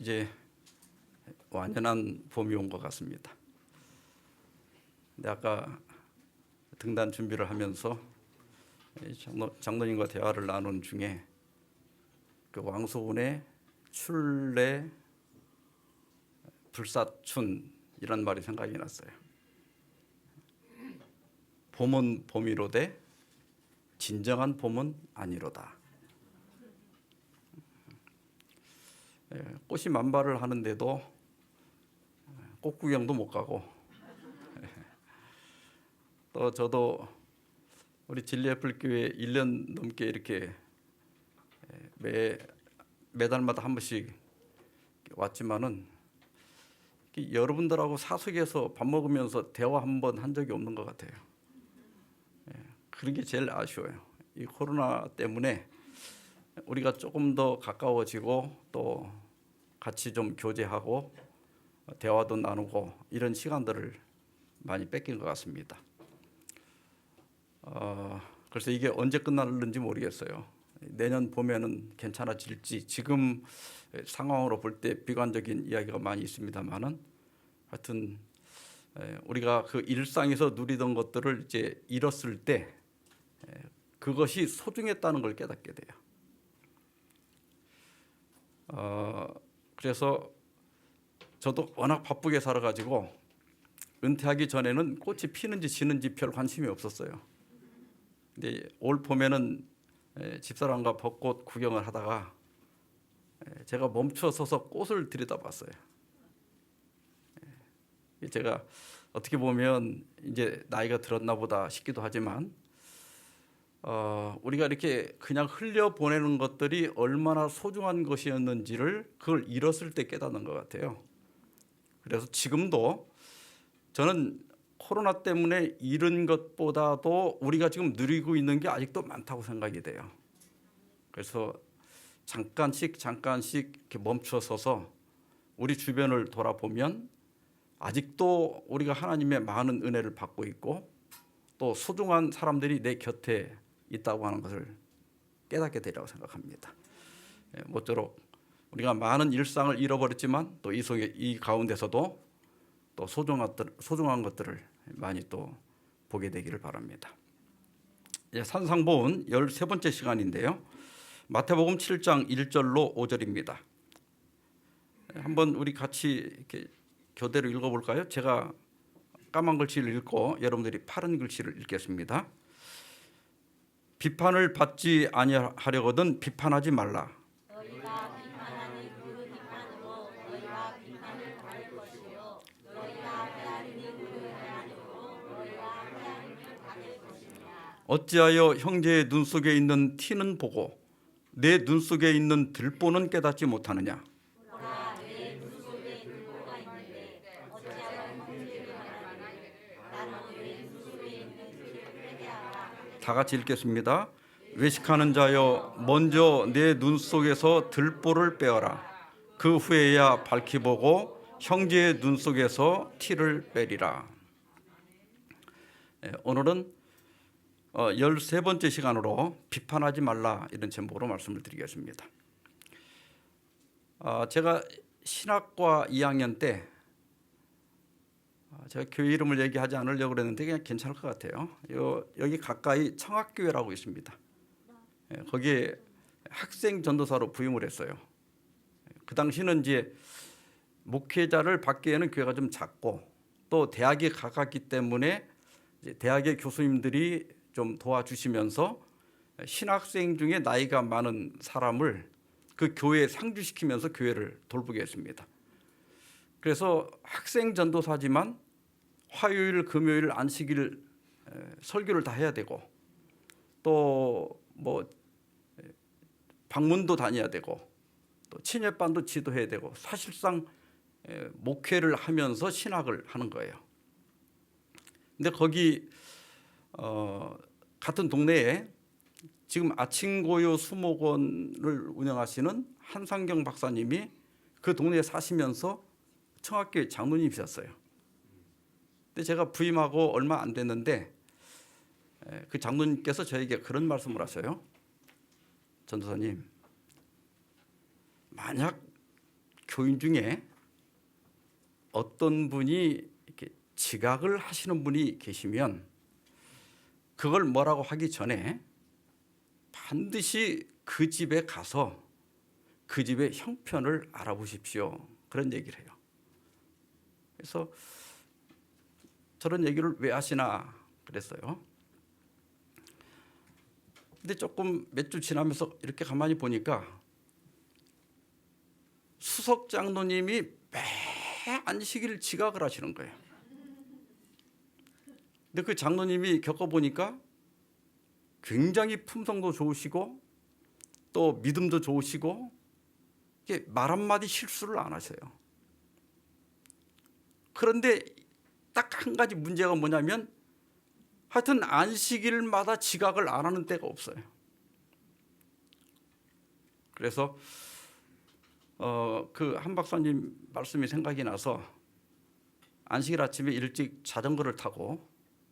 이제 완연한 봄이 온 것 같습니다. 근데 아까 등단 준비를 하면서 장로님과 대화를 나눈 중에 그 왕소군의 출래 불사춘 이런 말이 생각이 났어요. 봄은 봄이로되 진정한 봄은 아니로다. 꽃이 만발을 하는데도 꽃 구경도 못 가고, 또 저도 우리 진리애플교회 1년 넘게 이렇게 매달마다 한 번씩 왔지만은 여러분들하고 사석에서 밥 먹으면서 대화 한 번 한 적이 없는 것 같아요. 그런 게 제일 아쉬워요. 이 코로나 때문에 우리가 조금 더 가까워지고 또 같이 좀 교제하고 대화도 나누고 이런 시간들을 많이 뺏긴 것 같습니다. 그래서 이게 언제 끝날는지 모르겠어요. 내년 봄에는 괜찮아질지, 지금 상황으로 볼 때 비관적인 이야기가 많이 있습니다만은 하여튼 우리가 그 일상에서 누리던 것들을 이제 잃었을 때 그것이 소중했다는 걸 깨닫게 돼요. 그래서 저도 워낙 바쁘게 살아가지고 은퇴하기 전에는 꽃이 피는지 지는지 별 관심이 없었어요. 근데 올 봄에는 집사람과 벚꽃 구경을 하다가 제가 멈춰서서 꽃을 들여다봤어요. 제가 어떻게 보면 이제 나이가 들었나 보다 싶기도 하지만 우리가 이렇게 그냥 흘려보내는 것들이 얼마나 소중한 것이었는지를 그걸 잃었을 때 깨닫는 것 같아요. 그래서 지금도 저는 코로나 때문에 잃은 것보다도 우리가 지금 누리고 있는 게 아직도 많다고 생각이 돼요. 그래서 잠깐씩 이렇게 멈춰서서 우리 주변을 돌아보면 아직도 우리가 하나님의 많은 은혜를 받고 있고 또 소중한 사람들이 내 곁에 있다고 하는 것을 깨닫게 되리라고 생각합니다. 모쪼록 우리가 많은 일상을 잃어버렸지만 또 이 가운데서도 또 소중한 것들을 많이 또 보게 되기를 바랍니다. 산상보훈 13번째 시간인데요. 마태복음 7장 1절로 5절입니다. 한번 우리 같이 이렇게 교대로 읽어볼까요? 제가 까만 글씨를 읽고 여러분들이 파란 글씨를 읽겠습니다. 비판을 받지 아니하려거든 비판하지 말라. 너희가 비판하니 그 비판으로 너희가 비판을 받을 것이요 너희가 헤아리니 그 헤아림으로 너희가 헤아림을 받을 것이니라. 어찌하여 형제의 눈 속에 있는 티는 보고 내 눈 속에 있는 들보는 깨닫지 못하느냐? 보라 내 눈 속에 들보가 있는데 어찌하여 형제를 말하느냐. 나는 내 눈 속에 있는 티를 빼게 하라. 다 같이 읽겠습니다. 외식하는 자여 먼저 내 눈 속에서 들보를 빼어라. 그 후에야 밝히 보고 형제의 눈 속에서 티를 빼리라. 오늘은 13번째 시간으로 비판하지 말라 이런 제목으로 말씀을 드리겠습니다. 제가 신학과 2학년 때 제가 교회 이름을 얘기하지 않으려고 그랬는데 그냥 괜찮을 것 같아요. 여기 가까이 청학교회라고 있습니다. 거기에 학생 전도사로 부임을 했어요. 그 당시는 이제 목회자를 받기에는 교회가 좀 작고 또 대학이 가깝기 때문에 이제 대학의 교수님들이 좀 도와주시면서 신학생 중에 나이가 많은 사람을 그 교회에 상주시키면서 교회를 돌보게 했습니다. 그래서 학생 전도사지만 화요일, 금요일, 안식일 설교를 다 해야 되고 또 뭐 방문도 다녀야 되고 또 친협반도 지도해야 되고 사실상 목회를 하면서 신학을 하는 거예요. 근데 거기 같은 동네에 지금 아침고요 수목원을 운영하시는 한상경 박사님이 그 동네에 사시면서 청학교회 장로님이셨어요. 근데 제가 부임하고 얼마 안 됐는데 그 장로님께서 저에게 그런 말씀을 하셔요. 전도사님, 만약 교인 중에 어떤 분이 이렇게 지각을 하시는 분이 계시면 그걸 뭐라고 하기 전에 반드시 그 집에 가서 그 집의 형편을 알아보십시오. 그런 얘기를 해요. 그래서 저런 얘기를 왜 하시나 그랬어요. 근데 조금 몇 주 지나면서 이렇게 가만히 보니까 수석 장로님이 매 안식일 지각을 하시는 거예요. 근데 그 장로님이 겪어보니까 굉장히 품성도 좋으시고 또 믿음도 좋으시고 말 한마디 실수를 안 하세요. 그런데 딱 한 가지 문제가 뭐냐면 하여튼 안식일마다 지각을 안 하는 때가 없어요. 그래서 그 한 박사님 말씀이 생각이 나서 안식일 아침에 일찍 자전거를 타고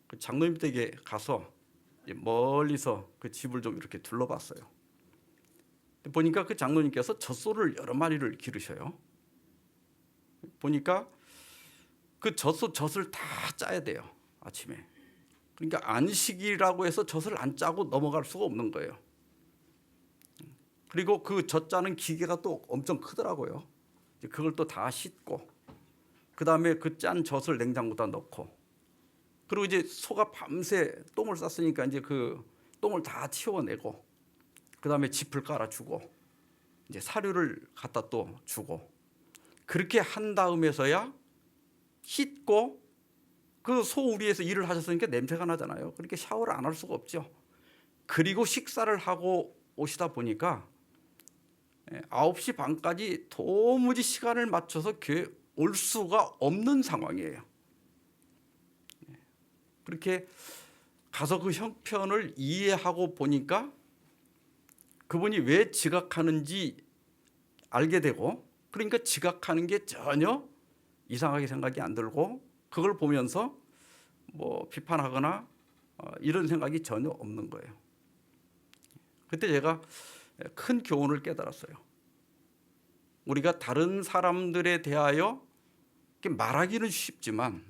그 장로님 댁에 가서 멀리서 그 집을 좀 이렇게 둘러봤어요. 보니까 그 장로님께서 젖소를 여러 마리를 기르셔요. 보니까 그 젖을 다 짜야 돼요, 아침에. 그러니까 안식이라고 해서 젖을 안 짜고 넘어갈 수가 없는 거예요. 그리고 그 젖 짜는 기계가 또 엄청 크더라고요. 그걸 또 다 씻고 그다음에 그 짠 젖을 냉장고에다 넣고 그리고 이제 소가 밤새 똥을 쌌으니까 이제 그 똥을 다 치워내고 그다음에 짚을 깔아주고 이제 사료를 갖다 또 주고 그렇게 한 다음에서야 씻고 그 소우리에서 일을 하셨으니까 냄새가 나잖아요. 그렇게 샤워를 안 할 수가 없죠. 그리고 식사를 하고 오시다 보니까 9시 반까지 도무지 시간을 맞춰서 교회 올 수가 없는 상황이에요. 그렇게 가서 그 형편을 이해하고 보니까 그분이 왜 지각하는지 알게 되고 그러니까 지각하는 게 전혀 이상하게 생각이 안 들고 그걸 보면서 뭐 비판하거나 이런 생각이 전혀 없는 거예요. 그때 제가 큰 교훈을 깨달았어요. 우리가 다른 사람들에 대하여 말하기는 쉽지만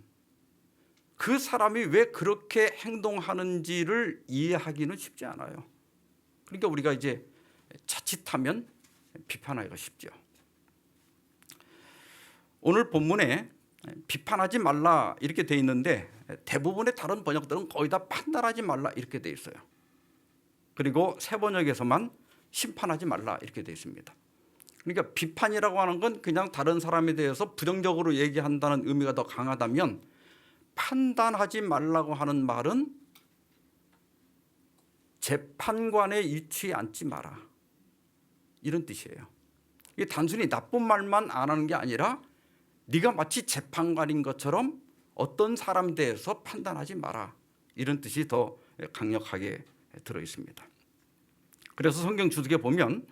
그 사람이 왜 그렇게 행동하는지를 이해하기는 쉽지 않아요. 그러니까 우리가 이제 자칫하면 비판하기가 쉽죠. 오늘 본문에 비판하지 말라 이렇게 돼 있는데 대부분의 다른 번역들은 거의 다 판단하지 말라 이렇게 돼 있어요. 그리고 새 번역에서만 심판하지 말라 이렇게 돼 있습니다. 그러니까 비판이라고 하는 건 그냥 다른 사람에 대해서 부정적으로 얘기한다는 의미가 더 강하다면 판단하지 말라고 하는 말은 재판관에 위치에 앉지 마라 이런 뜻이에요. 이게 단순히 나쁜 말만 안 하는 게 아니라 네가 마치 재판관인 것처럼 어떤 사람에 대해서 판단하지 마라 이런 뜻이 더 강력하게 들어 있습니다. 그래서 성경 주석에 보면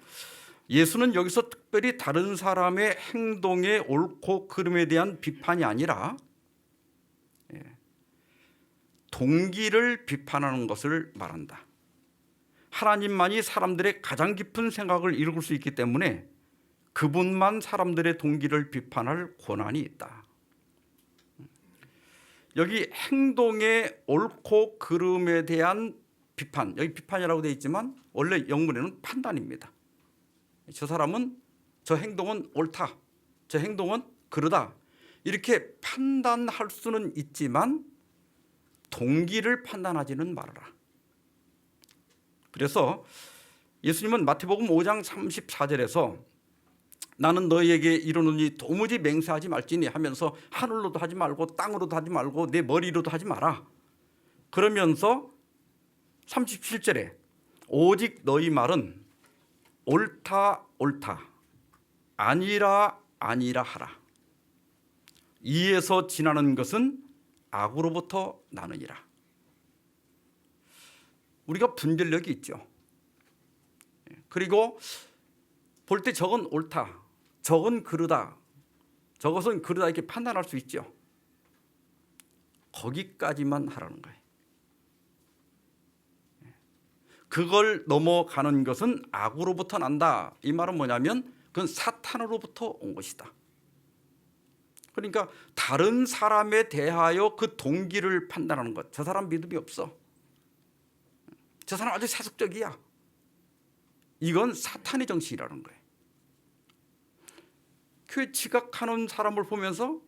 예수는 여기서 특별히 다른 사람의 행동의 옳고 그름에 대한 비판이 아니라 동기를 비판하는 것을 말한다. 하나님만이 사람들의 가장 깊은 생각을 읽을 수 있기 때문에 그분만 사람들의 동기를 비판할 권한이 있다. 여기 행동의 옳고 그름에 대한 비판, 여기 비판이라고 되어 있지만 원래 영문에는 판단입니다. 저 사람은 저 행동은 옳다, 저 행동은 그르다 이렇게 판단할 수는 있지만 동기를 판단하지는 말아라. 그래서 예수님은 마태복음 5장 34절에서 나는 너희에게 이르노니 도무지 맹세하지 말지니 하면서 하늘로도 하지 말고 땅으로도 하지 말고 내 머리로도 하지 마라. 그러면서 37절에 오직 너희 말은 옳다 옳다 아니라 아니라 하라. 이에서 지나는 것은 악으로부터 나느니라. 우리가 분별력이 있죠. 그리고 볼 때 저건 옳다, 저건 그르다, 저것은 그르다 이렇게 판단할 수 있죠. 거기까지만 하라는 거예요. 그걸 넘어가는 것은 악으로부터 난다. 이 말은 뭐냐면 그건 사탄 사탄으로부터 온 것이다. 그러니까 다른 사람에 대하여 그 동기를 판단하는 것, 저 사람 믿음이 없어, 저 사람 아주 세속적이야, 이건 사탄의 정신이라는 거예요. 교회 지각하는 사람을 보면서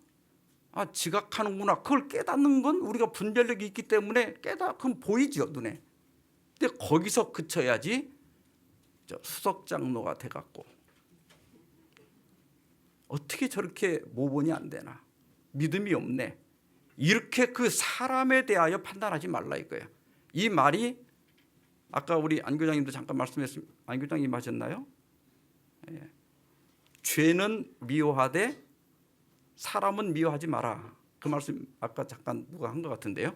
아, 지각하는구나, 그걸 깨닫는 건 우리가 분별력이 있기 때문에 그건 보이죠, 눈에. 근데 거기서 그쳐야지 수석장로가 돼갖고 어떻게 저렇게 모본이 안 되나, 믿음이 없네, 이렇게 그 사람에 대하여 판단하지 말라 이거예요. 이 말이 아까 우리 안 교장님도 잠깐 말씀했습니다. 안 교장님 하셨나요? 예. 죄는 미워하되 사람은 미워하지 마라. 그 말씀 아까 잠깐 누가 한 것 같은데요.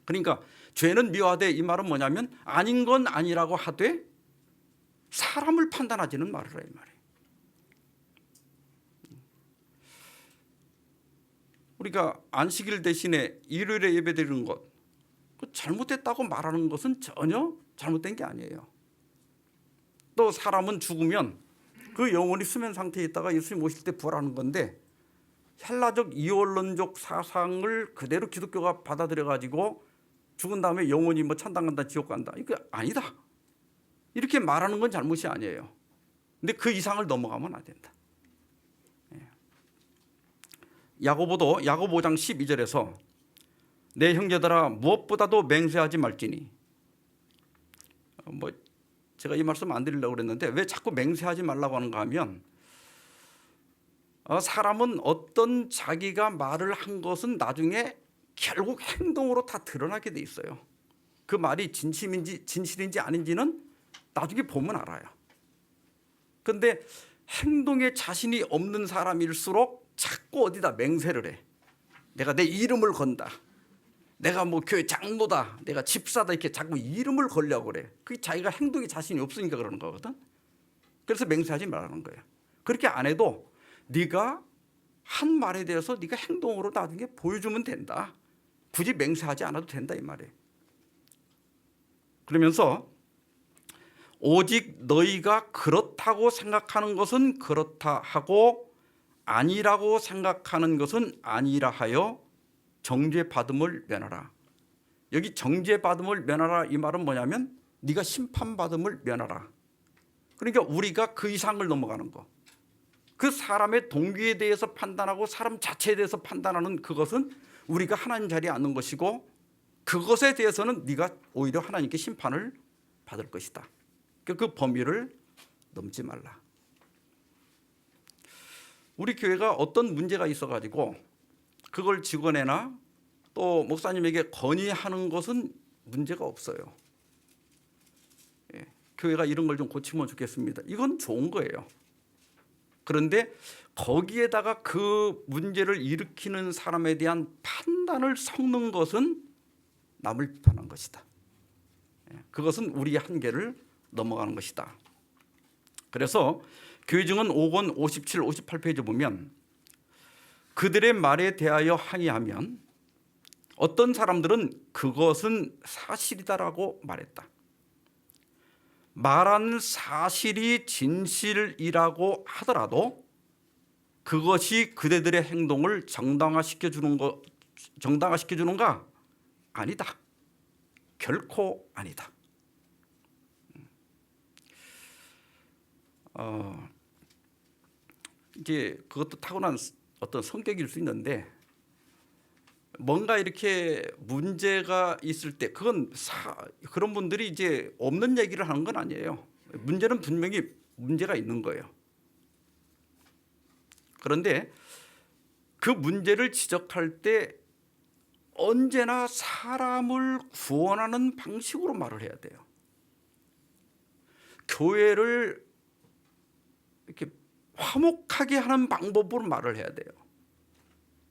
그러니까 죄는 미워하되 이 말은 뭐냐면 아닌 건 아니라고 하되 사람을 판단하지는 말으라 이 말이에요. 우리가 안식일 대신에 일요일에 예배드리는 것, 잘못됐다고 말하는 것은 전혀 잘못된 게 아니에요. 또 사람은 죽으면 그 영혼이 수면 상태에 있다가 예수님 오실 때 부활하는 건데, 헬라적 이원론적 사상을 그대로 기독교가 받아들여 가지고 죽은 다음에 영혼이 뭐 천당 간다 지옥 간다, 이거 아니다, 이렇게 말하는 건 잘못이 아니에요. 근데 그 이상을 넘어가면 안 된다. 야고보도 야고보 5장 12절에서 내 형제들아 무엇보다도 맹세하지 말지니, 뭐 제가 이 말씀 안 드리려고 그랬는데 왜 자꾸 맹세하지 말라고 하는가 하면, 사람은 어떤 자기가 말을 한 것은 나중에 결국 행동으로 다 드러나게 돼 있어요. 그 말이 진실인지 아닌지는 나중에 보면 알아요. 그런데 행동에 자신이 없는 사람일수록 자꾸 어디다 맹세를 해. 내가 내 이름을 건다, 내가 뭐 교회 장로다, 내가 집사다, 이렇게 자꾸 이름을 걸려고 그래. 그게 자기가 행동에 자신이 없으니까 그러는 거거든. 그래서 맹세하지 말라는 거예요. 그렇게 안 해도 네가 한 말에 대해서 네가 행동으로 나중에 보여주면 된다. 굳이 맹세하지 않아도 된다 이 말이에요. 그러면서 오직 너희가 그렇다고 생각하는 것은 그렇다 하고 아니라고 생각하는 것은 아니라 하여 정죄받음을 면하라. 여기 정죄받음을 면하라 이 말은 뭐냐면 네가 심판받음을 면하라. 그러니까 우리가 그 이상을 넘어가는 거, 그 사람의 동기에 대해서 판단하고 사람 자체에 대해서 판단하는 그것은 우리가 하나님 자리에 앉는 것이고, 그것에 대해서는 네가 오히려 하나님께 심판을 받을 것이다. 그 범위를 넘지 말라. 우리 교회가 어떤 문제가 있어가지고 그걸 직원에나 또 목사님에게 건의하는 것은 문제가 없어요. 교회가 이런 걸 좀 고치면 좋겠습니다, 이건 좋은 거예요. 그런데 거기에다가 그 문제를 일으키는 사람에 대한 판단을 섞는 것은 남을 비판한 것이다. 그것은 우리의 한계를 넘어가는 것이다. 그래서 교회증언 5권 57, 58페이지 보면 그들의 말에 대하여 항의하면 어떤 사람들은 그것은 사실이다라고 말했다. 말한 사실이 진실이라고 하더라도 그것이 그대들의 행동을 정당화시켜주는가? 아니다. 결코 아니다. 이제 그것도 타고난 어떤 성격일 수 있는데, 뭔가 이렇게 문제가 있을 때 그런 분들이 이제 없는 얘기를 하는 건 아니에요. 문제는 분명히 문제가 있는 거예요. 그런데 그 문제를 지적할 때 언제나 사람을 구원하는 방식으로 말을 해야 돼요. 교회를 이렇게 화목하게 하는 방법으로 말을 해야 돼요.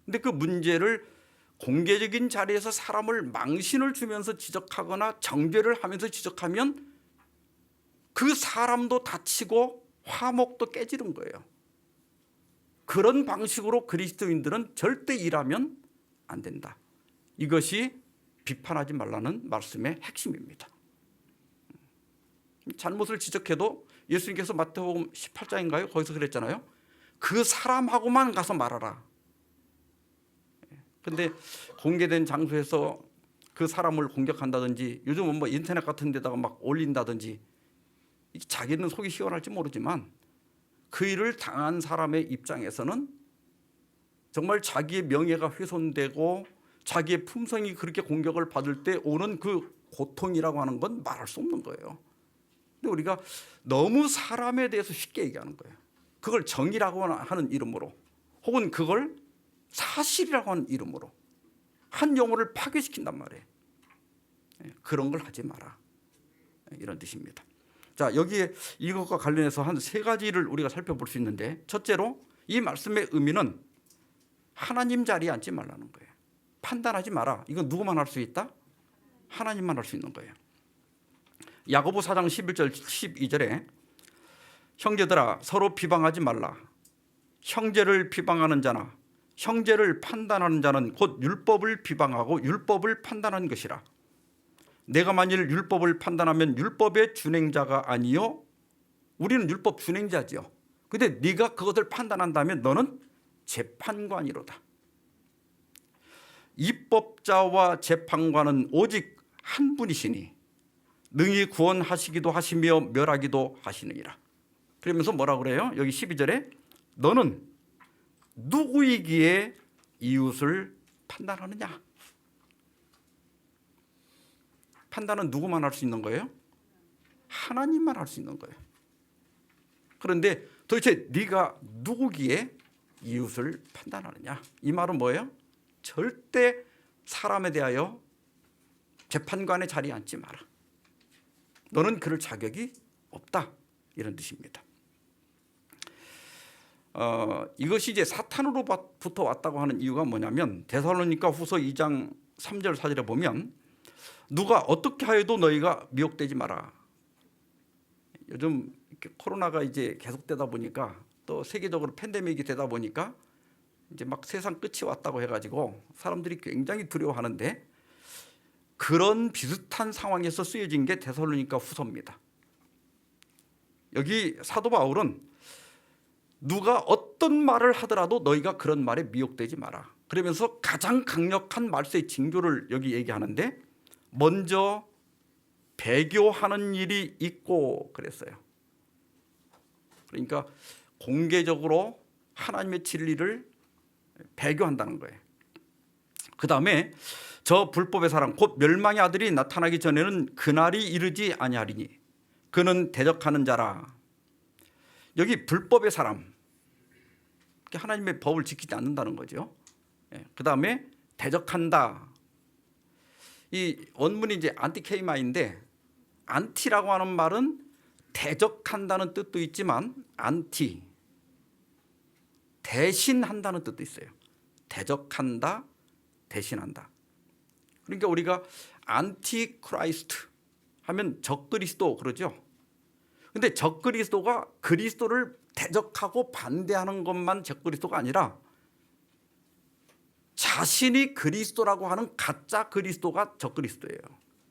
근데 그 문제를 공개적인 자리에서 사람을 망신을 주면서 지적하거나 정죄를 하면서 지적하면 그 사람도 다치고 화목도 깨지는 거예요. 그런 방식으로 그리스도인들은 절대 일하면 안 된다. 이것이 비판하지 말라는 말씀의 핵심입니다. 잘못을 지적해도 예수님께서 마태복음 18장인가요? 거기서 그랬잖아요. 그 사람하고만 가서 말하라. 근데 공개된 장소에서 그 사람을 공격한다든지 요즘은 뭐 인터넷 같은 데다가 막 올린다든지 자기는 속이 시원할지 모르지만 그 일을 당한 사람의 입장에서는 정말 자기의 명예가 훼손되고 자기의 품성이 그렇게 공격을 받을 때 오는 그 고통이라고 하는 건 말할 수 없는 거예요. 근데 우리가 너무 사람에 대해서 쉽게 얘기하는 거예요. 그걸 정의라고 하는 이름으로 혹은 그걸 사실이라고 하는 이름으로 한 영혼을 파괴시킨단 말이에요. 그런 걸 하지 마라. 이런 뜻입니다. 자, 여기에 이것과 관련해서 한 세 가지를 우리가 살펴볼 수 있는데, 첫째로 이 말씀의 의미는 하나님 자리에 앉지 말라는 거예요. 판단하지 마라. 이건 누구만 할 수 있다? 하나님만 할 수 있는 거예요. 야고보 4장 11절 12절에 형제들아 서로 비방하지 말라. 형제를 비방하는 자나 형제를 판단하는 자는 곧 율법을 비방하고 율법을 판단하는 것이라. 내가 만일 율법을 판단하면 율법의 준행자가 아니요 우리는 율법 준행자지요. 근데 네가 그것을 판단한다면 너는 재판관이로다. 입법자와 재판관은 오직 한 분이시니 능히 구원하시기도 하시며 멸하기도 하시느니라. 그러면서 뭐라 그래요? 여기 12절에 너는 누구이기에 이웃을 판단하느냐? 판단은 누구만 할 수 있는 거예요? 하나님만 할 수 있는 거예요. 그런데 도대체 네가 누구기에 이웃을 판단하느냐? 이 말은 뭐예요? 절대 사람에 대하여 재판관의 자리에 앉지 마라. 너는 그럴 자격이 없다. 이런 뜻입니다. 이것이 이제 사탄으로부터 왔다고 하는 이유가 뭐냐면 데살로니가 후서 2장 3절 4절에 보면 누가 어떻게 하여도 너희가 미혹되지 마라. 요즘 코로나가 이제 계속되다 보니까 또 세계적으로 팬데믹이 되다 보니까 이제 막 세상 끝이 왔다고 해가지고 사람들이 굉장히 두려워하는데 그런 비슷한 상황에서 쓰여진 게 데살로니가 후서입니다. 여기 사도 바울은 누가 어떤 말을 하더라도 너희가 그런 말에 미혹되지 마라. 그러면서 가장 강력한 말세의 징조를 여기 얘기하는데 먼저 배교하는 일이 있고 그랬어요. 그러니까 공개적으로 하나님의 진리를 배교한다는 거예요. 그 다음에 저 불법의 사람 곧 멸망의 아들이 나타나기 전에는 그날이 이르지 아니하리니 그는 대적하는 자라. 여기 불법의 사람 하나님의 법을 지키지 않는다는 거죠. 그 다음에 대적한다. 이 원문이 이제 안티케이마인데 안티라고 하는 말은 대적한다는 뜻도 있지만 안티 대신한다는 뜻도 있어요. 대적한다, 대신한다. 그러니까 우리가 안티크라이스트 하면 적그리스도 그러죠. 근데 적그리스도가 그리스도를 대적하고 반대하는 것만 적그리스도가 아니라 자신이 그리스도라고 하는 가짜 그리스도가 적그리스도예요.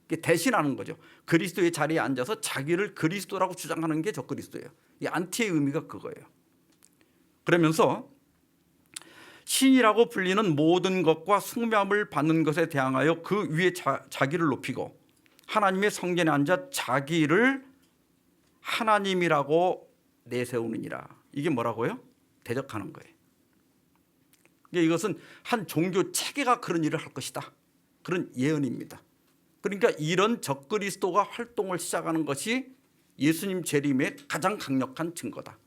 이게 대신하는 거죠. 그리스도의 자리에 앉아서 자기를 그리스도라고 주장하는 게 적그리스도예요. 이 안티의 의미가 그거예요. 그러면서 신이라고 불리는 모든 것과 숭배함을 받는 것에 대항하여 그 위에 자기를 높이고 하나님의 성전에 앉아 자기를 하나님이라고 내세우느니라. 이게 뭐라고요? 대적하는 거예요. 이것은 한 종교 체계가 그런 일을 할 것이다. 그런 예언입니다. 그러니까 이런 적그리스도가 활동을 시작하는 것이 예수님 재림의 가장 강력한 증거다.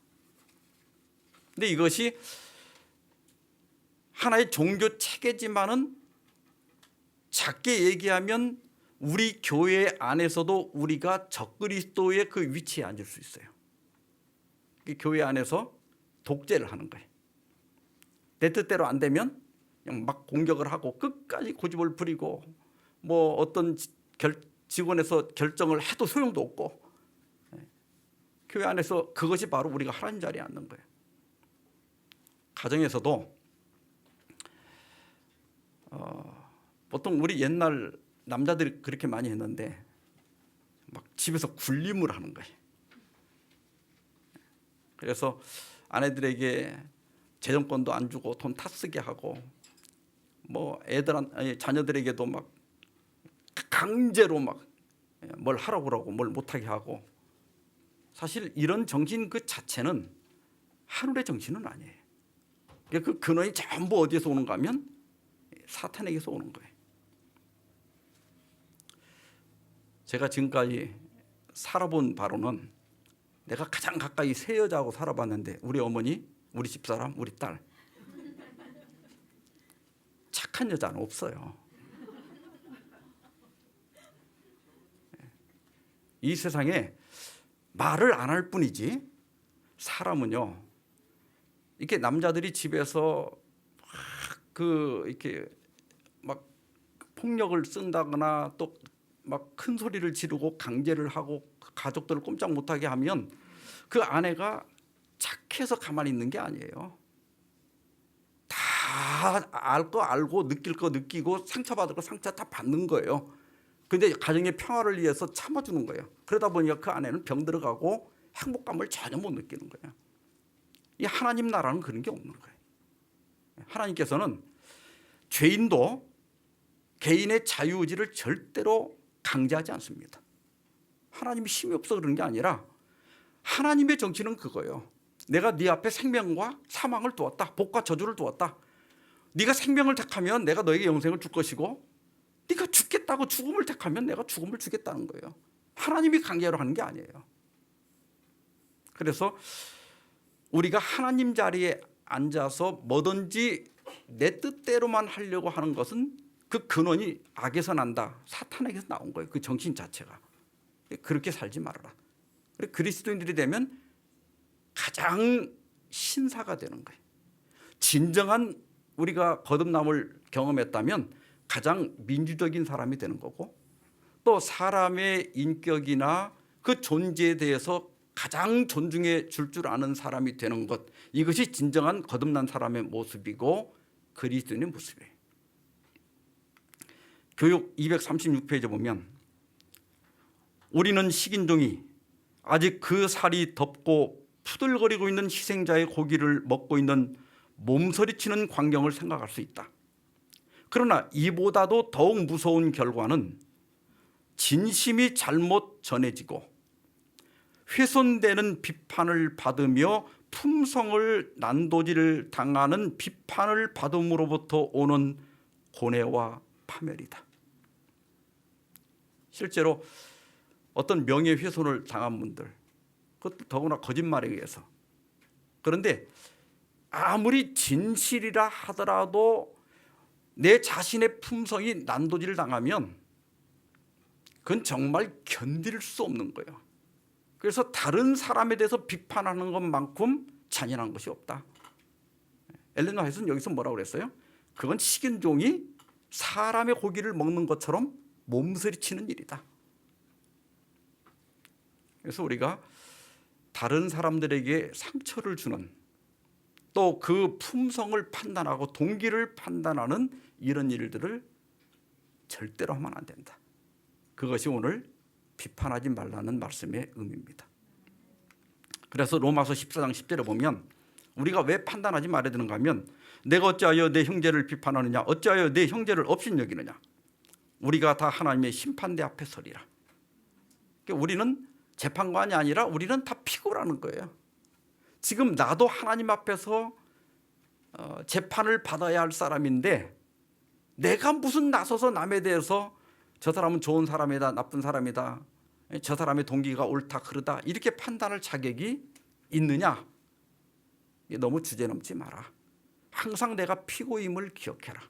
근데 이것이 하나의 종교 체계지만은 작게 얘기하면 우리 교회 안에서도 우리가 적그리스도의 그 위치에 앉을 수 있어요. 교회 안에서 독재를 하는 거예요. 내 뜻대로 안 되면 그냥 막 공격을 하고 끝까지 고집을 부리고 뭐 어떤 직원에서 결정을 해도 소용도 없고 교회 안에서 그것이 바로 우리가 하나님 자리에 앉는 거예요. 가정에서도 보통 우리 옛날 남자들이 그렇게 많이 했는데 막 집에서 굴림을 하는 거예요. 그래서 아내들에게 재정권도 안 주고 돈 다 쓰게 하고 뭐 자녀들에게도 막 강제로 막 뭘 하라고 그러고 뭘 못하게 하고, 사실 이런 정신 그 자체는 하늘의 정신은 아니에요. 그 근원이 전부 어디에서 오는가 하면 사탄에게서 오는 거예요. 제가 지금까지 살아본 바로는 내가 가장 가까이 세 여자하고 살아봤는데 우리 어머니, 우리 집사람, 우리 딸, 착한 여자는 없어요. 이 세상에 말을 안 할 뿐이지 사람은요, 이렇게 남자들이 집에서 이렇게 막 폭력을 쓴다거나 또 막 큰 소리를 지르고 강제를 하고 가족들을 꼼짝 못하게 하면 그 아내가 착해서 가만히 있는 게 아니에요. 다 알 거 알고 느낄 거 느끼고 상처받을 거 상처 다 받는 거예요. 근데 가정의 평화를 위해서 참아주는 거예요. 그러다 보니까 그 아내는 병들어가고 행복감을 전혀 못 느끼는 거예요. 이 하나님 나라는 그런 게 없는 거예요. 하나님께서는 죄인도 개인의 자유의지를 절대로 강제하지 않습니다. 하나님이 힘이 없어 그런 게 아니라 하나님의 정치는 그거예요. 내가 네 앞에 생명과 사망을 두었다. 복과 저주를 두었다. 네가 생명을 택하면 내가 너에게 영생을 줄 것이고, 네가 죽겠다고 죽음을 택하면 내가 죽음을 주겠다는 거예요. 하나님이 강제로 하는 게 아니에요. 그래서 우리가 하나님 자리에 앉아서 뭐든지 내 뜻대로만 하려고 하는 것은 그 근원이 악에서 난다, 사탄에게서 나온 거예요. 그 정신 자체가. 그렇게 살지 말아라. 그리스도인들이 되면 가장 신사가 되는 거예요. 진정한 우리가 거듭남을 경험했다면 가장 민주적인 사람이 되는 거고, 또 사람의 인격이나 그 존재에 대해서 가장 존중해 줄 아는 사람이 되는 것, 이것이 진정한 거듭난 사람의 모습이고 그리스도인의 모습이에요. 교육 236페이지 보면 우리는 식인종이 아직 그 살이 덥고 푸들거리고 있는 희생자의 고기를 먹고 있는 몸서리치는 광경을 생각할 수 있다. 그러나 이보다도 더욱 무서운 결과는 진심이 잘못 전해지고 훼손되는 비판을 받으며 품성을 난도질 당하는 비판을 받음으로부터 오는 고뇌와 파멸이다. 실제로 어떤 명예훼손을 당한 분들, 그것도 더구나 거짓말에 의해서, 그런데 아무리 진실이라 하더라도 내 자신의 품성이 난도질을 당하면 그건 정말 견딜 수 없는 거예요. 그래서 다른 사람에 대해서 비판하는 것만큼 잔인한 것이 없다. 엘렌 화이트는 여기서 뭐라고 그랬어요? 그건 식인종이 사람의 고기를 먹는 것처럼 몸서리치는 일이다. 그래서 우리가 다른 사람들에게 상처를 주는, 또 그 품성을 판단하고 동기를 판단하는 이런 일들을 절대로 하면 안 된다. 그것이 오늘 비판하지 말라는 말씀의 의미입니다. 그래서 로마서 14장 10절에 보면 우리가 왜 판단하지 말아야 되는가 하면, 내가 어찌하여 내 형제를 비판하느냐, 어찌하여 내 형제를 업신여기느냐, 우리가 다 하나님의 심판대 앞에 서리라. 그러니까 우리는 재판관이 아니라 우리는 다 피고라는 거예요. 지금 나도 하나님 앞에서 재판을 받아야 할 사람인데, 내가 무슨 나서서 남에 대해서 저 사람은 좋은 사람이다, 나쁜 사람이다, 저 사람의 동기가 옳다 그르다 이렇게 판단할 자격이 있느냐? 너무 주제넘지 마라. 항상 내가 피고임을 기억해라.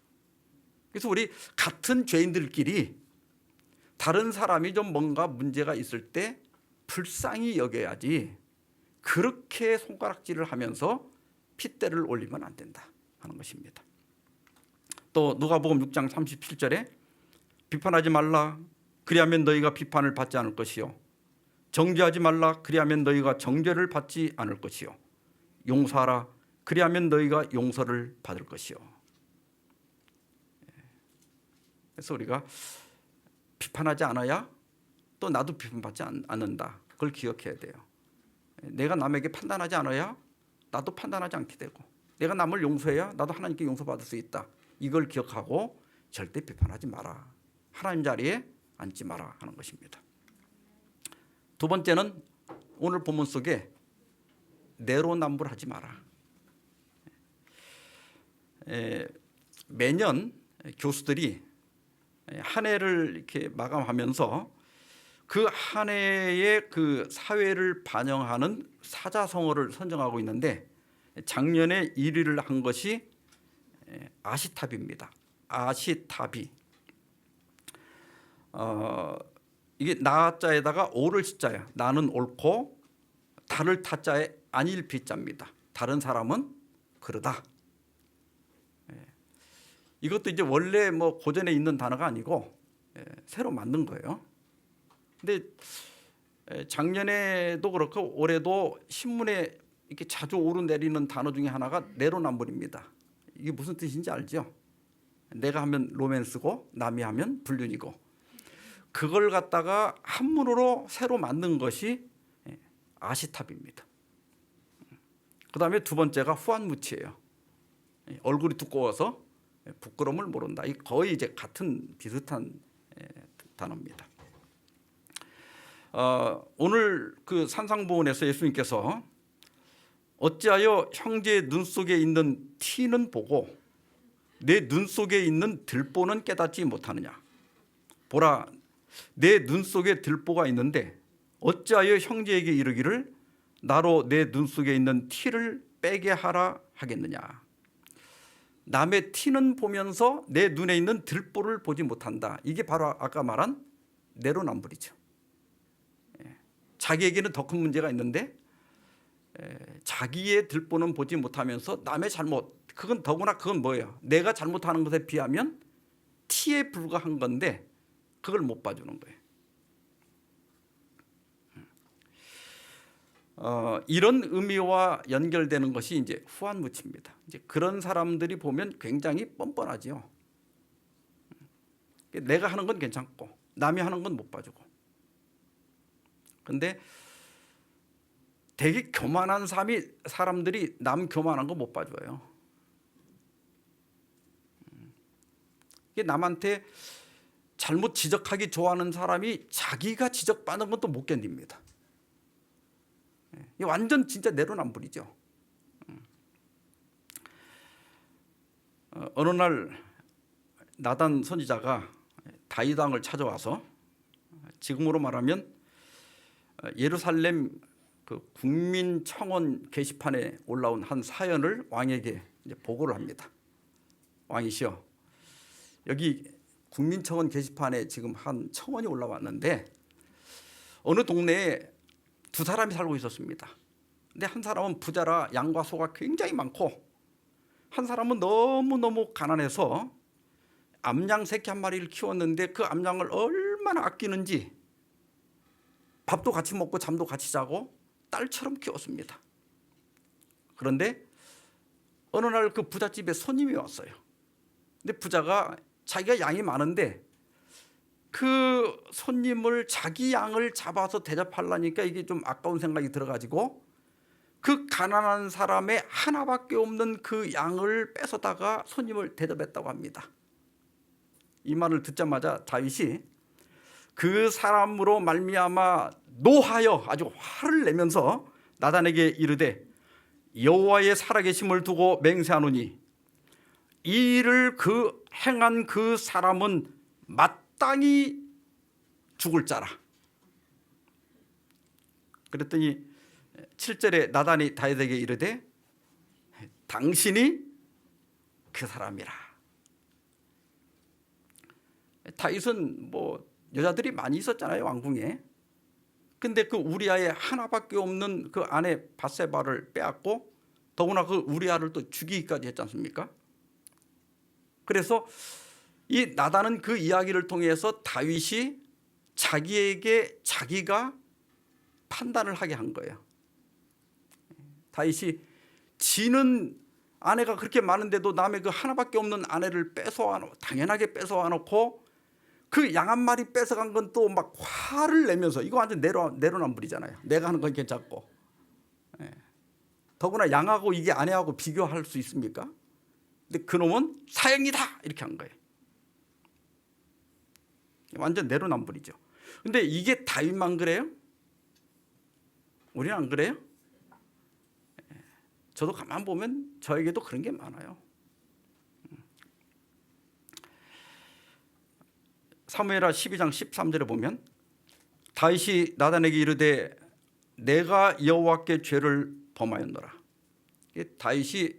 그래서 우리 같은 죄인들끼리 다른 사람이 좀 뭔가 문제가 있을 때 불쌍히 여겨야지, 그렇게 손가락질을 하면서 핏대를 올리면 안 된다 하는 것입니다. 또 누가복음 6장 37절에 비판하지 말라, 그리하면 너희가 비판을 받지 않을 것이요, 정죄하지 말라, 그리하면 너희가 정죄를 받지 않을 것이요, 용서하라, 그리하면 너희가 용서를 받을 것이요. 그래서 우리가 비판하지 않아야 또 나도 비판받지 않는다, 그걸 기억해야 돼요. 내가 남에게 판단하지 않아야 나도 판단하지 않게 되고, 내가 남을 용서해야 나도 하나님께 용서받을 수 있다. 이걸 기억하고 절대 비판하지 마라. 하나님 자리에 앉지 마라 하는 것입니다. 두 번째는 오늘 본문 속에 내로남불하지 마라. 매년 교수들이 한 해를 이렇게 마감하면서 그 한 해의 그 사회를 반영하는 사자성어를 선정하고 있는데, 작년에 1위를 한 것이 아시타비입니다. 아시타비. 이게 나자에다가 오를 시자야. 나는 옳고 다를 타자에 아닐 비자입니다. 다른 사람은 그러다. 이것도 이제 원래 뭐 고전에 있는 단어가 아니고 새로 만든 거예요. 근데 작년에도 그렇고 올해도 신문에 이렇게 자주 오르내리는 단어 중에 하나가 내로남불입니다. 이게 무슨 뜻인지 알죠? 내가 하면 로맨스고 남이 하면 불륜이고, 그걸 갖다가 한문으로 새로 만든 것이 아시탑입니다. 그다음에 두 번째가 후한무치예요. 얼굴이 두꺼워서 부끄러움을 모른다. 이 거의 이제 같은 비슷한 단어입니다. 오늘 그 산상보훈에서 예수님께서 어찌하여 형제의 눈 속에 있는 티는 보고 내 눈 속에 있는 들보는 깨닫지 못하느냐. 보라, 내 눈 속에 들보가 있는데 어찌하여 형제에게 이르기를 나로 내 눈 속에 있는 티를 빼게 하라 하겠느냐. 남의 티는 보면서 내 눈에 있는 들보를 보지 못한다. 이게 바로 아까 말한 내로남불이죠. 자기에게는 더 큰 문제가 있는데 자기의 들보는 보지 못하면서 남의 잘못, 그건 더구나 그건 뭐예요? 내가 잘못하는 것에 비하면 티에 불과한 건데 그걸 못 봐주는 거예요. 이런 의미와 연결되는 것이 이제 후한무치입니다. 이제 그런 사람들이 보면 굉장히 뻔뻔하죠. 내가 하는 건 괜찮고 남이 하는 건 못 봐주고. 근데 되게 교만한 사람들이 남 교만한 거 못 봐줘요. 이게 남한테 잘못 지적하기 좋아하는 사람이 자기가 지적받는 것도 못 견딥니다. 이게 완전 진짜 내로남불이죠. 어느 날 나단 선지자가 다윗 왕을 찾아와서, 지금으로 말하면 예루살렘 그 국민청원 게시판에 올라온 한 사연을 왕에게 이제 보고를 합니다. 왕이시여, 여기 국민청원 게시판에 지금 한 청원이 올라왔는데 어느 동네에 두 사람이 살고 있었습니다. 근데 한 사람은 부자라 양과 소가 굉장히 많고, 한 사람은 너무너무 가난해서 암양 새끼 한 마리를 키웠는데 그 암양을 얼마나 아끼는지 밥도 같이 먹고 잠도 같이 자고 딸처럼 키웠습니다. 그런데 어느 날 그 부잣집에 손님이 왔어요. 근데 부자가 자기가 양이 많은데 그 손님을 자기 양을 잡아서 대접하려니까 이게 좀 아까운 생각이 들어가지고 그 가난한 사람의 하나밖에 없는 그 양을 뺏어다가 손님을 대접했다고 합니다. 이 말을 듣자마자 다윗이 그 사람으로 말미암아 노하여 아주 화를 내면서 나단에게 이르되 여호와의 살아계심을 두고 맹세하노니 이 일을 행한 그 사람은 마땅히 죽을 자라. 그랬더니 7절에 나단이 다윗에게 이르되 당신이 그 사람이라. 다윗은 뭐 여자들이 많이 있었잖아요, 왕궁에. 근데 그 우리아의 하나밖에 없는 그 아내 밧세바를 빼앗고 더구나 그 우리아를 또 죽이기까지 했지 않습니까? 그래서 이 나단은 그 이야기를 통해서 다윗이 자기에게 자기가 판단을 하게 한 거예요. 다윗이 지는 아내가 그렇게 많은데도 남의 그 하나밖에 없는 아내를 당연하게 뺏어와 놓고 그 양 한 마리 뺏어간 건 또 막 화를 내면서, 이거 완전 내로남불이잖아요. 내가 하는 건 괜찮고 더구나 양하고 이게 아내하고 비교할 수 있습니까? 근데 그놈은 사형이다 이렇게 한 거예요. 완전 내로남불이죠. 근데 이게 다윗만 그래요? 우리는 안 그래요? 저도 가만 보면 저에게도 그런 게 많아요. 사무엘하 12장 13절에 보면 다윗이 나단에게 이르되 내가 여호와께 죄를 범하였노라. 다윗이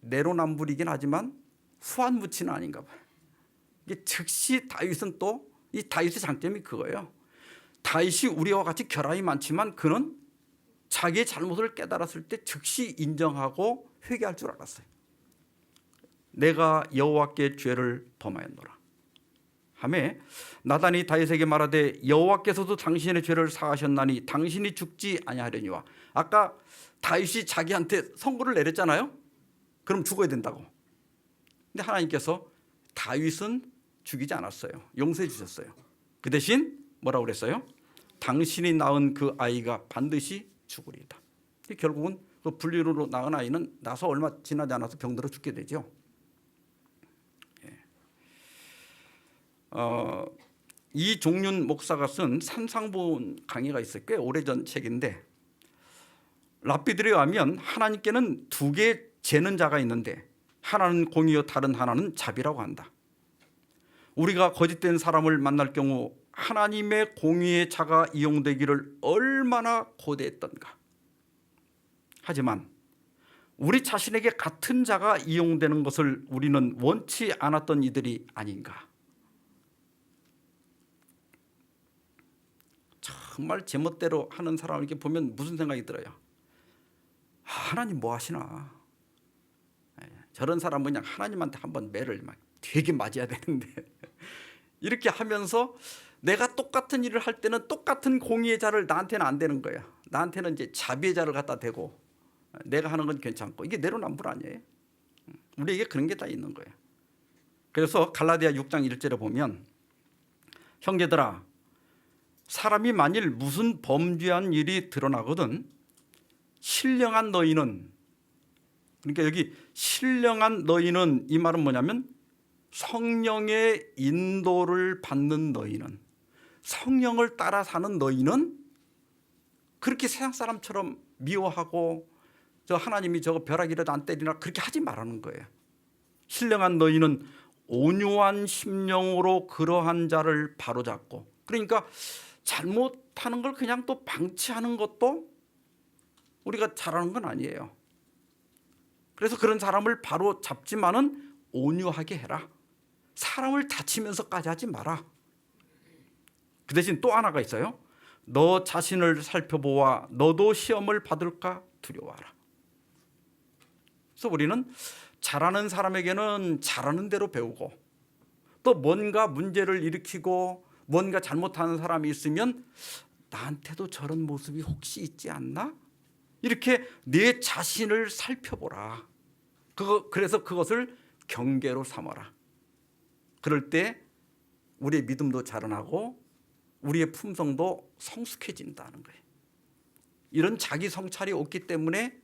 내로남불이긴 하지만 후한무치는 아닌가 봐요. 이게 즉시 다윗은 또 이 다윗의 장점이 그거예요. 다윗이 우리와 같이 결함이 많지만 그는 자기의 잘못을 깨달았을 때 즉시 인정하고 회개할 줄 알았어요. 내가 여호와께 죄를 범하였노라 하매 나단이 다윗에게 말하되 여호와께서도 당신의 죄를 사하셨나니 당신이 죽지 아니하려니와. 아까 다윗이 자기한테 선고를 내렸잖아요. 그럼 죽어야 된다고. 근데 하나님께서 다윗은 죽이지 않았어요. 용서해 주셨어요. 그 대신 뭐라고 그랬어요? 당신이 낳은 그 아이가 반드시 죽으리이다. 결국은 그 불륜으로 낳은 아이는 나서 얼마 지나지 않아서 병들어 죽게 되죠. 이종윤 목사가 쓴 산상본 강의가 있어요. 꽤 오래전 책인데 랍비들에 의하면 하나님께는 두 개의 재는 자가 있는데 하나는 공이요 다른 하나는 자비라고 한다. 우리가 거짓된 사람을 만날 경우 하나님의 공의의 자가 이용되기를 얼마나 고대했던가. 하지만 우리 자신에게 같은 자가 이용되는 것을 우리는 원치 않았던 이들이 아닌가. 정말 제멋대로 하는 사람을 이렇게 보면 무슨 생각이 들어요? 하나님 뭐 하시나. 저런 사람은 그냥 하나님한테 한번 매를 막 되게 맞아야 되는데 이렇게 하면서 내가 똑같은 일을 할 때는 똑같은 공의의 자를 나한테는 안 되는 거야. 나한테는 이제 자비의 자를 갖다 대고 내가 하는 건 괜찮고. 이게 내로남불 아니에요? 우리에게 그런 게 다 있는 거예요. 그래서 갈라디아 6장 1절에 보면 형제들아 사람이 만일 무슨 범죄한 일이 드러나거든 신령한 너희는, 그러니까 여기 신령한 너희는 이 말은 뭐냐면 성령의 인도를 받는 너희는, 성령을 따라 사는 너희는 그렇게 세상 사람처럼 미워하고 저 하나님이 저거 벼락이라도 안 때리나 그렇게 하지 말라는 거예요. 신령한 너희는 온유한 심령으로 그러한 자를 바로잡고, 그러니까 잘못하는 걸 그냥 또 방치하는 것도 우리가 잘하는 건 아니에요. 그래서 그런 사람을 바로 잡지만은 온유하게 해라. 사람을 다치면서까지 하지 마라. 그 대신 또 하나가 있어요. 너 자신을 살펴보아 너도 시험을 받을까 두려워하라. 그래서 우리는 잘하는 사람에게는 잘하는 대로 배우고, 또 뭔가 문제를 일으키고 뭔가 잘못하는 사람이 있으면 나한테도 저런 모습이 혹시 있지 않나? 이렇게 내 자신을 살펴보라. 그래서 그것을 경계로 삼아라. 그럴 때 우리의 믿음도 자라나고 우리의 품성도 성숙해진다는 거예요. 이런 자기 성찰이 없기 때문에,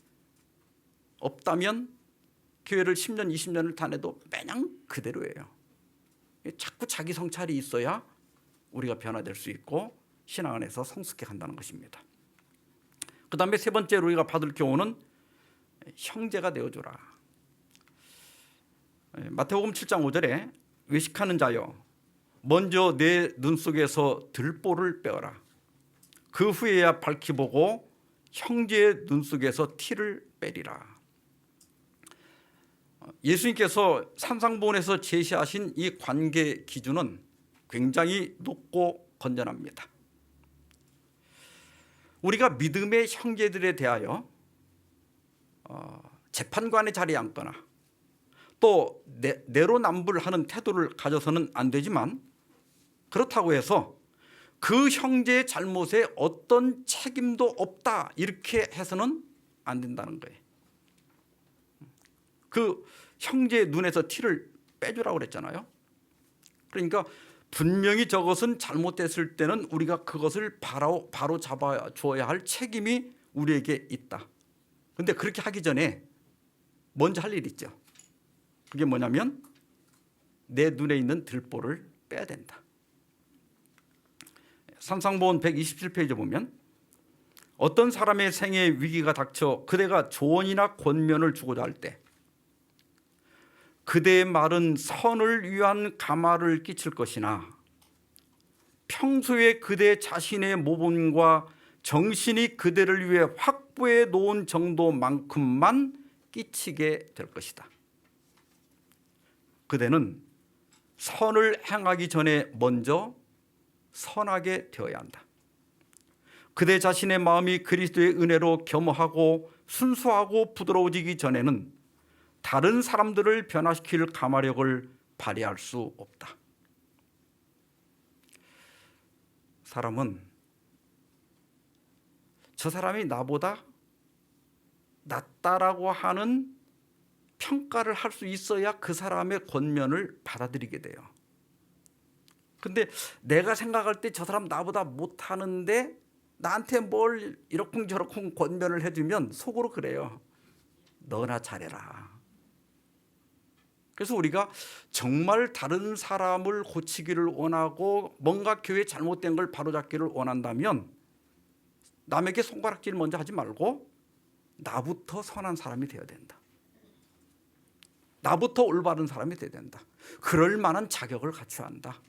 없다면 교회를 10년 20년을 다녀도 매냥 그대로예요. 자꾸 자기 성찰이 있어야 우리가 변화될 수 있고 신앙 안에서 성숙해 간다는 것입니다. 그 다음에 세 번째로 우리가 받을 교훈은 형제가 되어주라. 마태복음 7장 5절에 외식하는 자여 먼저 내 눈 속에서 들보를 빼어라. 그 후에야 밝히 보고 형제의 눈 속에서 티를 빼리라. 예수님께서 산상보훈에서 제시하신 이 관계 기준은 굉장히 높고 건전합니다. 우리가 믿음의 형제들에 대하여 재판관의 자리에 앉거나 또 내로남불하는 태도를 가져서는 안 되지만, 그렇다고 해서 그 형제의 잘못에 어떤 책임도 없다 이렇게 해서는 안 된다는 거예요. 그 형제의 눈에서 티를 빼주라고 그랬잖아요. 그러니까 분명히 저것은 잘못됐을 때는 우리가 그것을 바로 잡아 주어야 할 책임이 우리에게 있다. 근데 그렇게 하기 전에 먼저 할 일이 있죠. 그게 뭐냐면 내 눈에 있는 들보를 빼야 된다. 산상보온 127페이지 보면 어떤 사람의 생에 위기가 닥쳐 그대가 조언이나 권면을 주고자 할 때 그대의 말은 선을 위한 감화를 끼칠 것이나 평소에 그대 자신의 모범과 정신이 그대를 위해 확보해 놓은 정도만큼만 끼치게 될 것이다. 그대는 선을 행하기 전에 먼저 선하게 되어야 한다. 그대 자신의 마음이 그리스도의 은혜로 겸허하고 순수하고 부드러워지기 전에는 다른 사람들을 변화시킬 감화력을 발휘할 수 없다. 사람은 저 사람이 나보다 낫다라고 하는 평가를 할 수 있어야 그 사람의 권면을 받아들이게 돼요. 근데 내가 생각할 때 저 사람 나보다 못하는데 나한테 뭘 이러쿵저러쿵 권면을 해주면 속으로 그래요. 너나 잘해라. 그래서 우리가 정말 다른 사람을 고치기를 원하고 뭔가 교회에 잘못된 걸 바로잡기를 원한다면 남에게 손가락질 먼저 하지 말고 나부터 선한 사람이 되어야 된다. 나부터 올바른 사람이 되어야 된다. 그럴 만한 자격을 갖춰야 한다.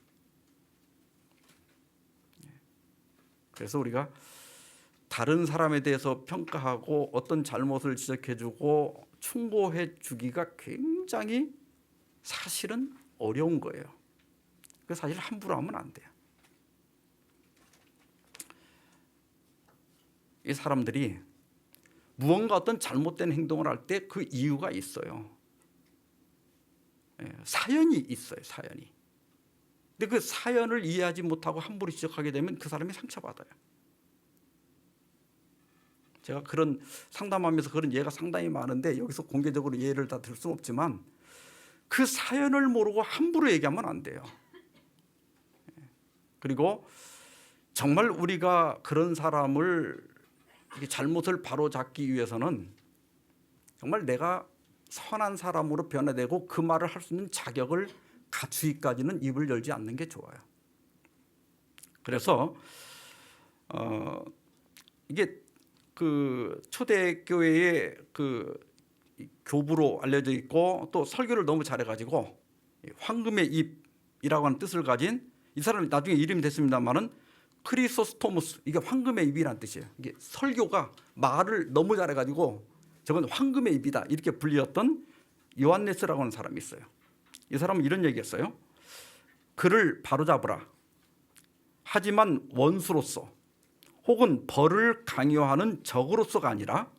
그래서 우리가 다른 사람에 대해서 평가하고 어떤 잘못을 지적해주고 충고해 주기가 굉장히 사실은 어려운 거예요. 그 사실 함부로 하면 안 돼요. 이 사람들이 무언가 어떤 잘못된 행동을 할 때 그 이유가 있어요. 사연이 있어요. 사연이. 근데 그 사연을 이해하지 못하고 함부로 지적하게 되면 그 사람이 상처받아요. 제가 그런 상담하면서 그런 예가 상당히 많은데 여기서 공개적으로 예를 다 들 수는 없지만 그 사연을 모르고 함부로 얘기하면 안 돼요. 그리고 정말 우리가 그런 사람을 잘못을 바로잡기 위해서는 정말 내가 선한 사람으로 변화되고 그 말을 할 수 있는 자격을 갖추기까지는 입을 열지 않는 게 좋아요. 그래서 이게 그 초대교회의 그 교부로 알려져 있고 또 설교를 너무 잘해가지고 황금의 입이라고 하는 뜻을 가진 이 사람이 나중에 이름이 됐습니다만은 크리소스토무스, 이게 황금의 입이라는 뜻이에요. 이게 설교가 말을 너무 잘해가지고 저건 황금의 입이다 이렇게 불리었던 요한네스라고 하는 사람이 있어요. 이 사람은 이런 얘기했어요. 그를 바로잡으라. 하지만 원수로서 혹은 벌을 강요하는 적으로서가 아니라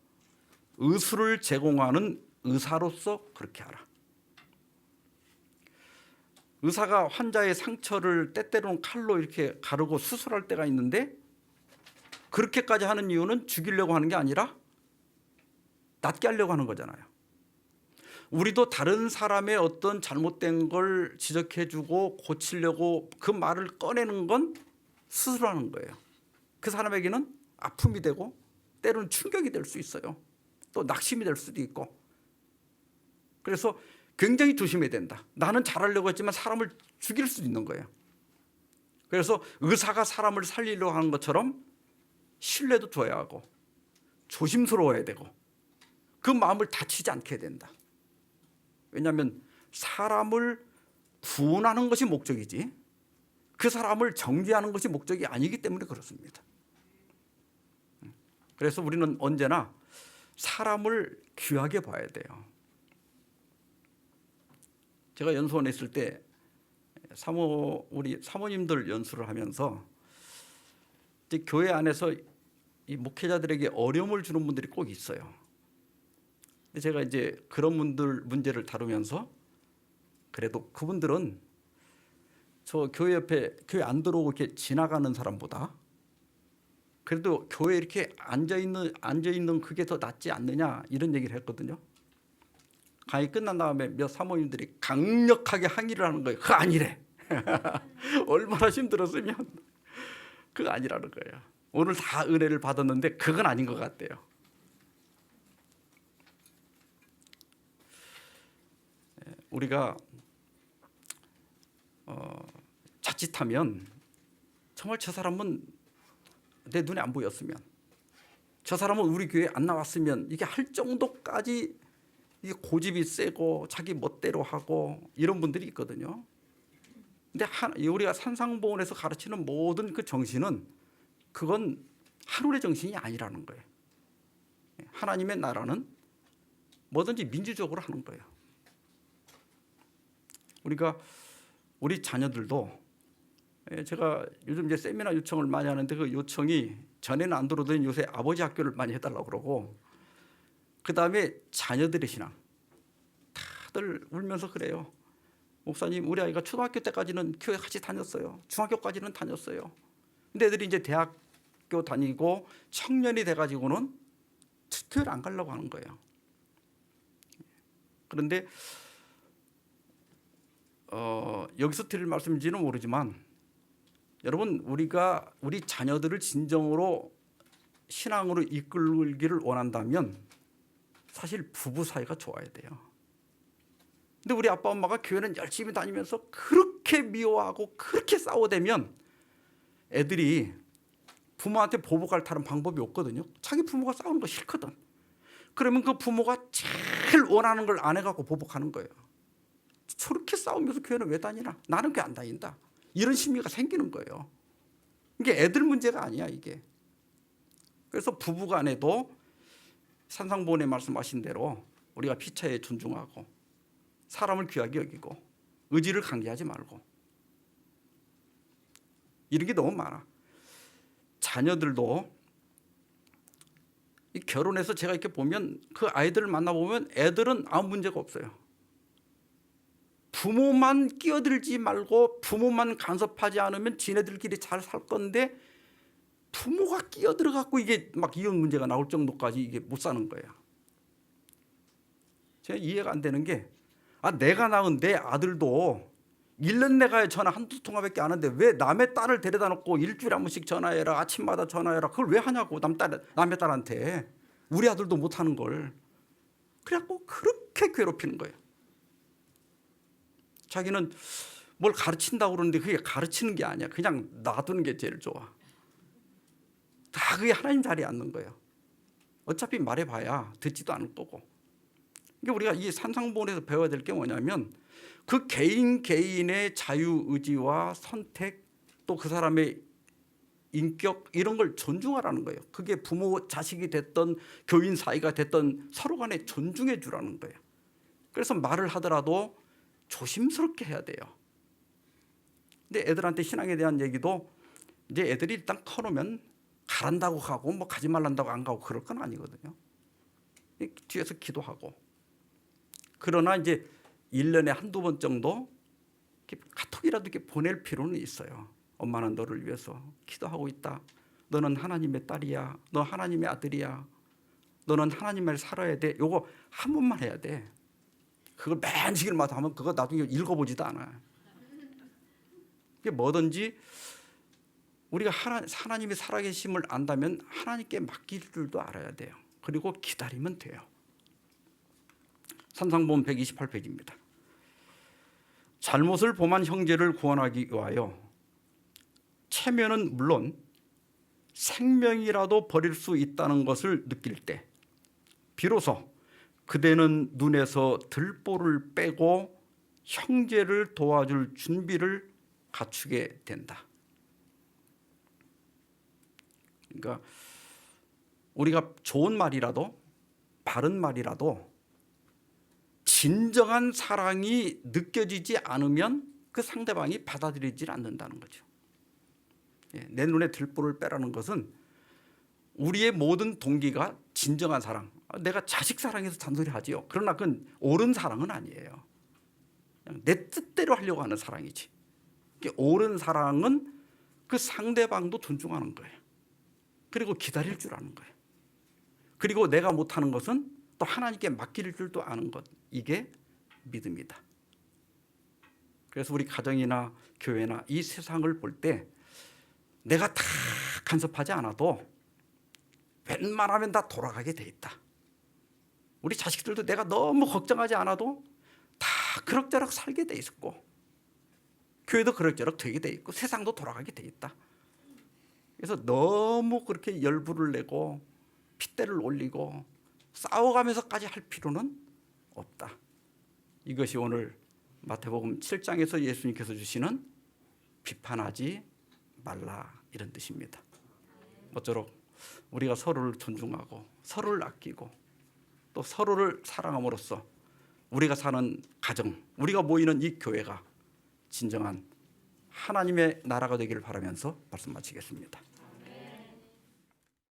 의술을 제공하는 의사로서 그렇게 하라. 의사가 환자의 상처를 때때로는 칼로 이렇게 가르고 수술할 때가 있는데 그렇게까지 하는 이유는 죽이려고 하는 게 아니라 낫게 하려고 하는 거잖아요. 우리도 다른 사람의 어떤 잘못된 걸 지적해주고 고치려고 그 말을 꺼내는 건 수술하는 거예요. 그 사람에게는 아픔이 되고 때로는 충격이 될 수 있어요. 또 낙심이 될 수도 있고. 그래서 굉장히 조심해야 된다. 나는 잘하려고 했지만 사람을 죽일 수도 있는 거예요. 그래서 의사가 사람을 살리려고 하는 것처럼 신뢰도 둬야 하고 조심스러워야 되고 그 마음을 다치지 않게 해야 된다. 왜냐하면 사람을 구원하는 것이 목적이지 그 사람을 정죄하는 것이 목적이 아니기 때문에 그렇습니다. 그래서 우리는 언제나 사람을 귀하게 봐야 돼요. 제가 연수원에 있을 때 우리 사모님들 연수를 하면서 이제 교회 안에서 이 목회자들에게 어려움을 주는 분들이 꼭 있어요. 근데 제가 이제 그런 분들 문제를 다루면서 그래도 그분들은 저 교회 옆에 교회 안 들어오고 이렇게 지나가는 사람보다 그래도 교회에 이렇게 앉아 있는 그게 더 낫지 않느냐 이런 얘기를 했거든요. 강의 끝난 다음에 몇 사모님들이 강력하게 항의를 하는 거예요. 그거 아니래. 얼마나 힘들었으면 그거 아니라는 거예요. 오늘 다 은혜를 받았는데 그건 아닌 것 같대요. 우리가 자칫하면 정말 저 사람은 내 눈에 안 보였으면, 저 사람은 우리 교회에 안 나왔으면, 이게 할 정도까지 이게 고집이 세고 자기 멋대로 하고 이런 분들이 있거든요. 근데 우리가 산상보훈에서 가르치는 모든 그 정신은 그건 하늘의 정신이 아니라는 거예요. 하나님의 나라는 뭐든지 민주적으로 하는 거예요. 우리 자녀들도, 제가 요즘 이제 세미나 요청을 많이 하는데 그 요청이 전에는 안 들어오더니 요새 아버지 학교를 많이 해달라고 그러고, 그 다음에 자녀들의 신앙. 다들 울면서 그래요. 목사님, 우리 아이가 초등학교 때까지는 교회 같이 다녔어요. 중학교까지는 다녔어요. 근데 애들이 이제 대학교 다니고 청년이 돼가지고는 교회를 안 가려고 하는 거예요. 그런데 여기서 드릴 말씀인지는 모르지만, 여러분, 우리 자녀들을 진정으로 신앙으로 이끌기를 원한다면 사실 부부 사이가 좋아야 돼요. 근데 우리 아빠 엄마가 교회는 열심히 다니면서 그렇게 미워하고 그렇게 싸워대면 애들이 부모한테 보복할 다른 방법이 없거든요. 자기 부모가 싸우는 거 싫거든. 그러면 그 부모가 제일 원하는 걸 안 해갖고 보복하는 거예요. 저렇게 싸우면서 교회는 왜 다니나? 나는 교회 안 다닌다. 이런 심리가 생기는 거예요. 이게 애들 문제가 아니야, 이게. 그래서 부부간에도 산상보훈에 말씀하신 대로 우리가 피차에 존중하고 사람을 귀하게 여기고 의지를 강제하지 말고, 이런 게 너무 많아. 자녀들도 결혼해서 제가 이렇게 보면 그 아이들을 만나보면 애들은 아무 문제가 없어요. 부모만 끼어들지 말고 부모만 간섭하지 않으면 지네들끼리 잘 살 건데, 부모가 끼어들어갖고 이게 막 이혼 문제가 나올 정도까지 이게 못 사는 거예요. 제가 이해가 안 되는 게, 내가 낳은 내 아들도 1년 내가 전화 한두 통화밖에 안 하는데 왜 남의 딸을 데려다 놓고 일주일에 한 번씩 전화해라, 아침마다 전화해라, 그걸 왜 하냐고. 남의 딸한테. 우리 아들도 못 하는 걸. 그래갖고 그렇게 괴롭히는 거예요. 자기는 뭘 가르친다고 그러는데 그게 가르치는 게 아니야. 그냥 놔두는 게 제일 좋아. 다 그게 하나님 자리에 앉는 거예요. 어차피 말해봐야 듣지도 않을 거고. 그러니까 우리가 이 산상보훈에서 배워야 될 게 뭐냐면, 그 개인의 자유의지와 선택, 또 그 사람의 인격, 이런 걸 존중하라는 거예요. 그게 부모 자식이 됐던 교인 사이가 됐던 서로 간에 존중해 주라는 거예요. 그래서 말을 하더라도 조심스럽게 해야 돼요. 근데 애들한테 신앙에 대한 얘기도 이제 애들이 일단 커놓으면 가란다고 가고 뭐 가지 말란다고 안 가고 그럴 건 아니거든요. 뒤에서 기도하고. 그러나 이제 1년에 한두 번 정도 카톡이라도 이렇게 보낼 필요는 있어요. 엄마는 너를 위해서 기도하고 있다. 너는 하나님의 딸이야. 너 하나님의 아들이야. 너는 하나님을 살아야 돼. 요거 한 번만 해야 돼. 그걸 맨 시기마다 하면 그거 나중에 읽어보지도 않아요. 이게 뭐든지 우리가 하나님이 살아계심을 안다면 하나님께 맡길 줄도 알아야 돼요. 그리고 기다리면 돼요. 산상보훈 128페이지입니다. 잘못을 범한 형제를 구원하기 위하여 체면은 물론 생명이라도 버릴 수 있다는 것을 느낄 때 비로소 그대는 눈에서 들보를 빼고 형제를 도와줄 준비를 갖추게 된다. 그러니까 우리가 좋은 말이라도 바른 말이라도 진정한 사랑이 느껴지지 않으면 그 상대방이 받아들이지 않는다는 거죠. 내 눈에 들보를 빼라는 것은 우리의 모든 동기가 진정한 사랑. 내가 자식 사랑해서 잔소리하지요. 그러나 그건 옳은 사랑은 아니에요. 그냥 내 뜻대로 하려고 하는 사랑이지. 옳은 사랑은 그 상대방도 존중하는 거예요. 그리고 기다릴 줄 아는 거예요. 그리고 내가 못하는 것은 또 하나님께 맡길 줄도 아는 것. 이게 믿음이다. 그래서 우리 가정이나 교회나 이 세상을 볼 때 내가 다 간섭하지 않아도 웬만하면 다 돌아가게 돼 있다. 우리 자식들도 내가 너무 걱정하지 않아도 다 그럭저럭 살게 돼 있고 교회도 그럭저럭 되게 돼 있고 세상도 돌아가게 돼 있다. 그래서 너무 그렇게 열불을 내고 핏대를 올리고 싸워가면서까지 할 필요는 없다. 이것이 오늘 마태복음 7장에서 예수님께서 주시는 비판하지 말라 이런 뜻입니다. 모쪼록 우리가 서로를 존중하고 서로를 아끼고 또 서로를 사랑함으로써 우리가 사는 가정, 우리가 모이는 이 교회가 진정한 하나님의 나라가 되기를 바라면서 말씀 마치겠습니다.